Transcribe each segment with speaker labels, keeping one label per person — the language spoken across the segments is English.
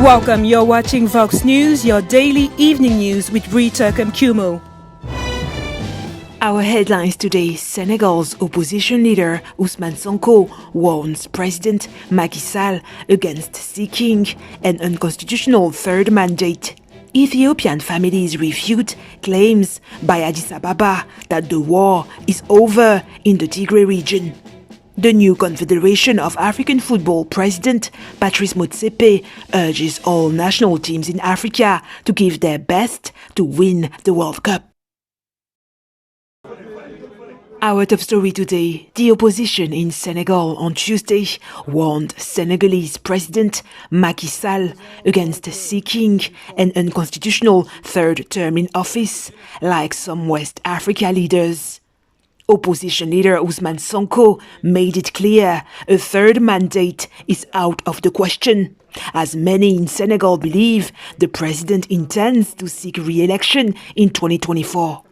Speaker 1: Welcome, you're watching Vox News, your daily evening news with Rita Kamkumo. Our headlines today: Senegal's opposition leader Ousmane Sonko warns President Macky Sall against seeking an unconstitutional third mandate. Ethiopian families refute claims by Addis Ababa that the war is over in the Tigray region. The new Confederation of African Football president Patrice Motsepe urges all national teams in Africa to give their best to win the World Cup. Our top story today: the opposition in Senegal on Tuesday warned Senegalese President Macky Sall against seeking an unconstitutional third term in office, like some West Africa leaders. Opposition leader Ousmane Sonko made it clear a third mandate is out of the question, as many in Senegal believe the president intends to seek re-election in 2024.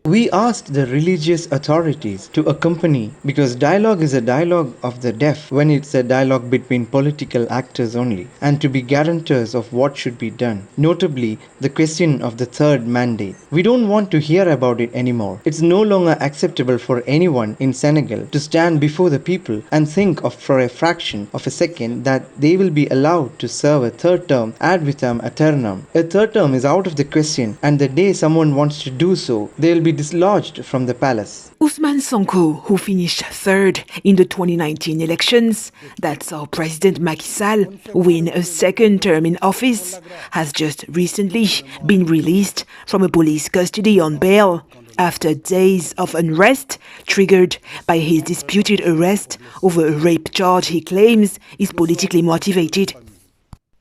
Speaker 2: We asked the religious authorities to accompany, because dialogue is a dialogue of the deaf when it's a dialogue between political actors only, and to be guarantors of what should be done, notably the question of the third mandate. We don't want to hear about it anymore. It's no longer acceptable for anyone in Senegal to stand before the people and think of for a fraction of a second that they will be allowed to serve a third term ad vitam aeternam. A third term is out of the question, and the day someone wants to do so, they will be dislodged from the palace.
Speaker 1: Ousmane Sonko, who finished third in the 2019 elections that saw President Macky Sall win a second term in office, has just recently been released from a police custody on bail after days of unrest triggered by his disputed arrest over a rape charge he claims is politically motivated.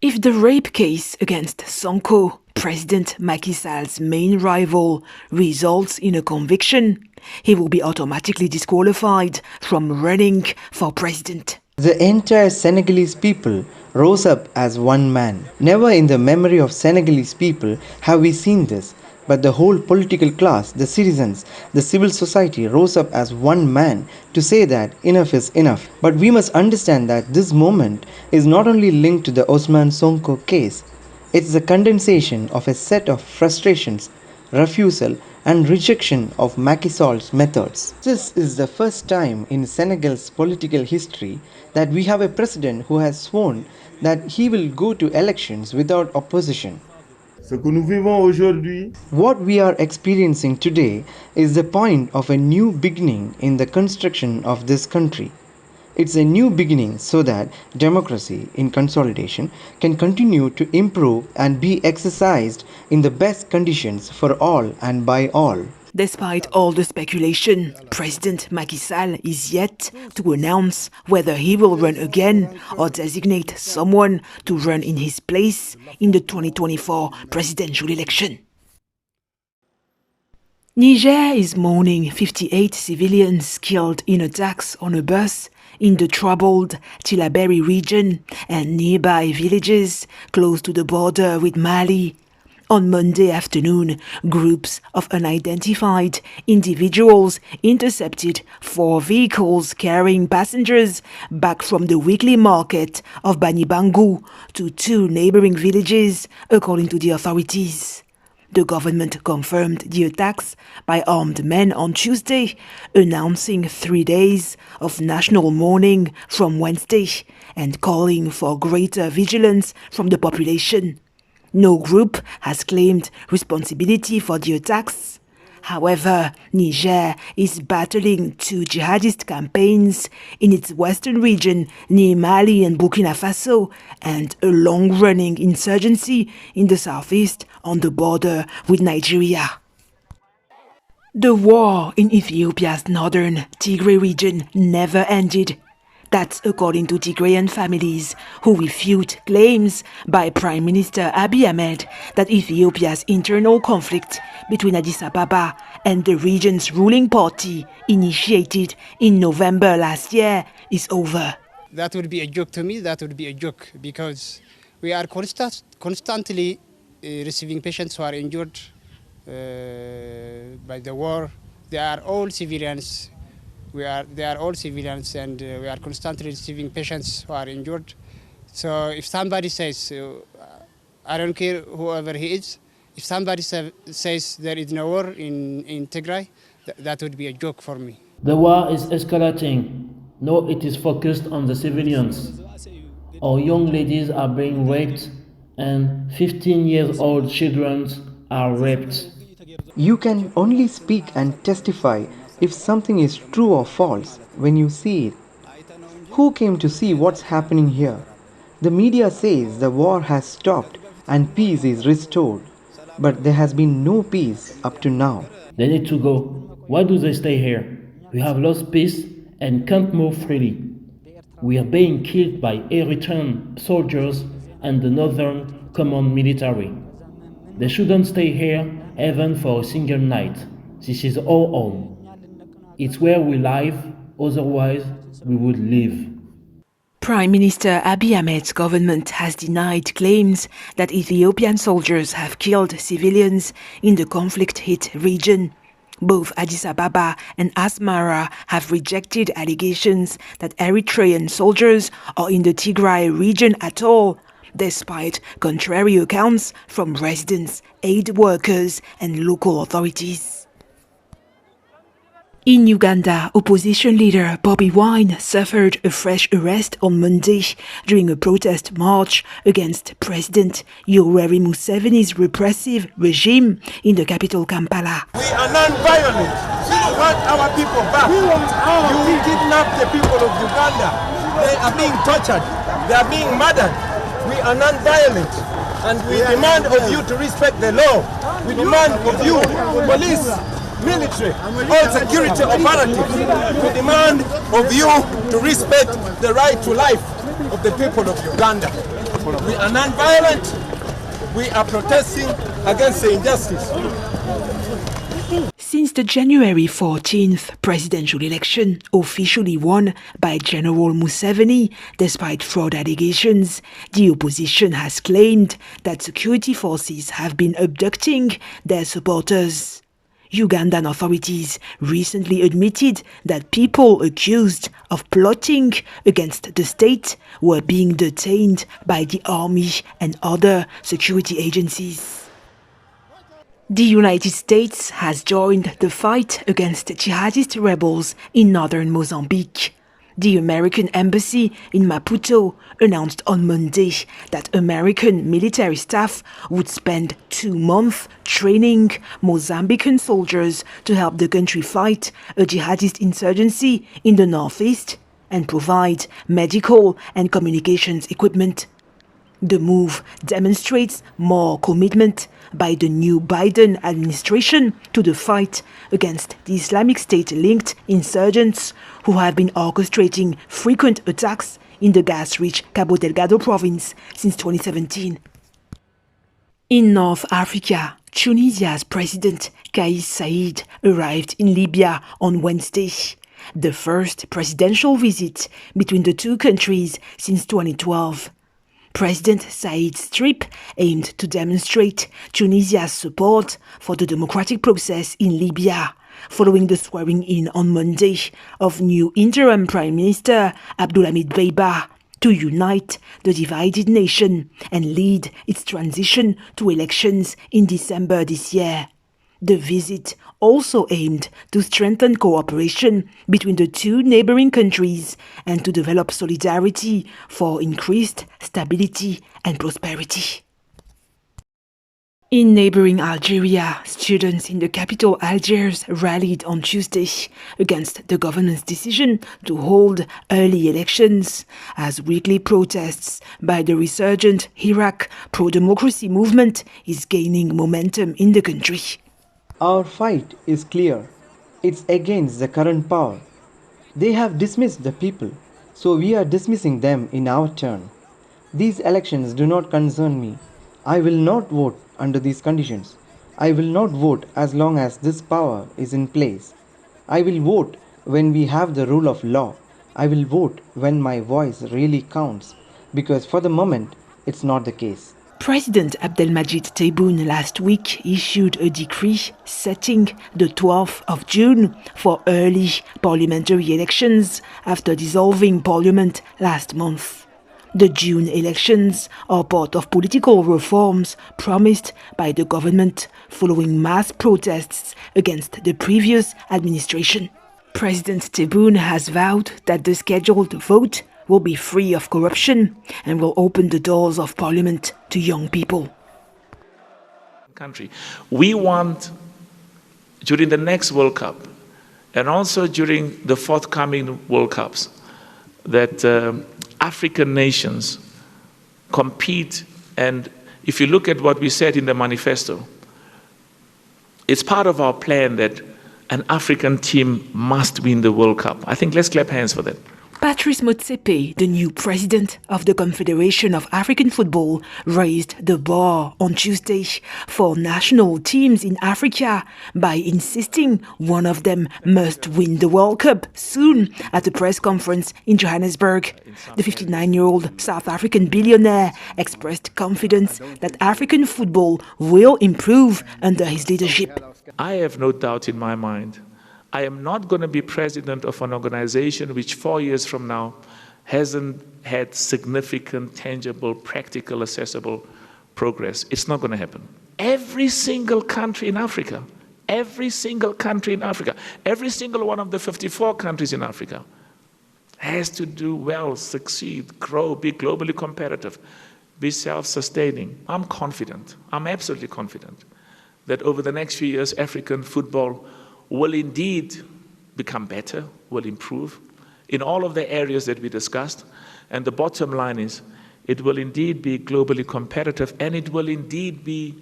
Speaker 1: If the rape case against Sonko, President Macky Sall's main rival, results in a conviction, he will be automatically disqualified from running for president.
Speaker 2: The entire Senegalese people rose up as one man. Never in the memory of Senegalese people have we seen this, but the whole political class, the citizens, the civil society rose up as one man to say that enough is enough. But we must understand that this moment is not only linked to the Ousmane Sonko case. It's the condensation of a set of frustrations, refusal and rejection of Macky Sall's methods. This is the first time in Senegal's political history that we have a president who has sworn that he will go to elections without opposition. What we are experiencing today is the point of a new beginning in the construction of this country. It's a new beginning so that democracy in consolidation can continue to improve and be exercised in the best conditions for all and by all.
Speaker 1: Despite all the speculation, President Macky Sall is yet to announce whether he will run again or designate someone to run in his place in the 2024 presidential election. Niger is mourning 58 civilians killed in attacks on a bus in the troubled Tillaberi region and nearby villages close to the border with Mali. On Monday afternoon, groups of unidentified individuals intercepted 4 vehicles carrying passengers back from the weekly market of Bani Bangu to 2 neighboring villages, according to the authorities. The government confirmed the attacks by armed men on Tuesday, announcing 3 days of national mourning from Wednesday and calling for greater vigilance from the population. No group has claimed responsibility for the attacks. However, Niger is battling 2 jihadist campaigns in its western region near Mali and Burkina Faso, and a long-running insurgency in the southeast on the border with Nigeria. The war in Ethiopia's northern Tigray region never ended. That's according to Tigrayan families who refute claims by Prime Minister Abiy Ahmed that Ethiopia's internal conflict between Addis Ababa and the region's ruling party, initiated in November last year, is over.
Speaker 3: That would be a joke to me. That would be a joke because we are constantly receiving patients who are injured by the war. They are all civilians. They are all civilians, and we are constantly receiving patients who are injured. So if somebody says, I don't care whoever he is, if somebody says there is no war in Tigray, that would be a joke for me.
Speaker 4: The war is escalating. No, it is focused on the civilians. Our young ladies are being raped and 15-year-old children are raped.
Speaker 2: You can only speak and testify if something is true or false when you see it. Who came to see what's happening here? The media says the war has stopped and peace is restored, but there has been no peace up to now.
Speaker 4: They need to go. Why do they stay here? We have lost peace and can't move freely. We are being killed by Eritrean soldiers and the Northern Command military. They shouldn't stay here even for a single night. This is our home. It's where we live, otherwise we would leave.
Speaker 1: Prime Minister Abiy Ahmed's government has denied claims that Ethiopian soldiers have killed civilians in the conflict-hit region. Both Addis Ababa and Asmara have rejected allegations that Eritrean soldiers are in the Tigray region at all, despite contrary accounts from residents, aid workers and local authorities. In Uganda, opposition leader Bobi Wine suffered a fresh arrest on Monday during a protest march against President Yoweri Museveni's repressive regime in the capital Kampala.
Speaker 5: We are non-violent. We want our people back. You kidnap the people of Uganda. They are being tortured. They are being murdered. We are non-violent. And we demand of you to respect the law. We demand of you, police, military, all security operatives, we demand of you to respect the right to life of the people of Uganda. We are non-violent. We are protesting against the injustice.
Speaker 1: Since the January 14th presidential election, officially won by General Museveni, despite fraud allegations, the opposition has claimed that security forces have been abducting their supporters. Ugandan authorities recently admitted that people accused of plotting against the state were being detained by the army and other security agencies. The United States has joined the fight against jihadist rebels in northern Mozambique. The American embassy in Maputo announced on Monday that American military staff would spend 2 months training Mozambican soldiers to help the country fight a jihadist insurgency in the northeast and provide medical and communications equipment. The move demonstrates more commitment by the new Biden administration to the fight against the Islamic State-linked insurgents who have been orchestrating frequent attacks in the gas-rich Cabo Delgado province since 2017. In North Africa, Tunisia's President Kais Saied arrived in Libya on Wednesday, the first presidential visit between the two countries since 2012. President Said's trip aimed to demonstrate Tunisia's support for the democratic process in Libya, following the swearing-in on Monday of new interim Prime Minister Abdulhamid Dbeibah to unite the divided nation and lead its transition to elections in December this year. The visit also aimed to strengthen cooperation between the two neighboring countries and to develop solidarity for increased stability and prosperity. In neighboring Algeria, students in the capital Algiers rallied on Tuesday against the government's decision to hold early elections as weekly protests by the resurgent Hirak pro-democracy movement is gaining momentum in the country.
Speaker 2: Our fight is clear. It's against the current power. They have dismissed the people, so we are dismissing them in our turn. These elections do not concern me. I will not vote under these conditions. I will not vote as long as this power is in place. I will vote when we have the rule of law. I will vote when my voice really counts, because for the moment, it's not the case.
Speaker 1: President Abdelmadjid Tebboune last week issued a decree setting the 12th of June for early parliamentary elections after dissolving parliament last month. The June elections are part of political reforms promised by the government following mass protests against the previous administration. President Tebboune has vowed that the scheduled vote will be free of corruption and will open the doors of parliament to young people.
Speaker 6: We want, during the next World Cup, and also during the forthcoming World Cups, that African nations compete. And if you look at what we said in the manifesto, it's part of our plan that an African team must win the World Cup. I think let's clap hands for that.
Speaker 1: Patrice Motsepe, the new president of the Confederation of African Football, raised the bar on Tuesday for national teams in Africa by insisting one of them must win the World Cup soon at a press conference in Johannesburg. The 59-year-old South African billionaire expressed confidence that African football will improve under his leadership.
Speaker 6: I have no doubt in my mind I am not going to be president of an organization which 4 years from now hasn't had significant, tangible, practical, accessible progress. It's not going to happen. Every single country in Africa, every single one of the 54 countries in Africa has to do well, succeed, grow, be globally competitive, be self-sustaining. I'm confident, I'm absolutely confident that over the next few years, African football will indeed become better, will improve in all of the areas that we discussed. And the bottom line is, it will indeed be globally competitive and it will indeed be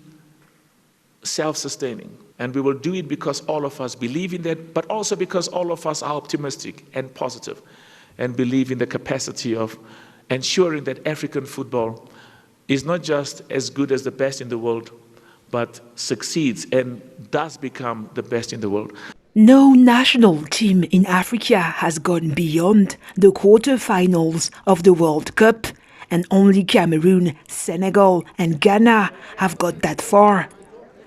Speaker 6: self-sustaining. And we will do it because all of us believe in that, but also because all of us are optimistic and positive and believe in the capacity of ensuring that African football is not just as good as the best in the world, but succeeds and does become the best in the world.
Speaker 1: No national team in Africa has gone beyond the quarter-finals of the World Cup, and only Cameroon, Senegal and Ghana have got that far.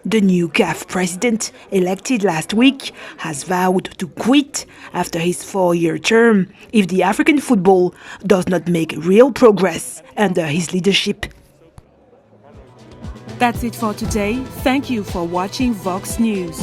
Speaker 1: The new CAF president, elected last week, has vowed to quit after his 4-year term if the African football does not make real progress under his leadership.
Speaker 7: That's it for today. Thank you for watching Vox News.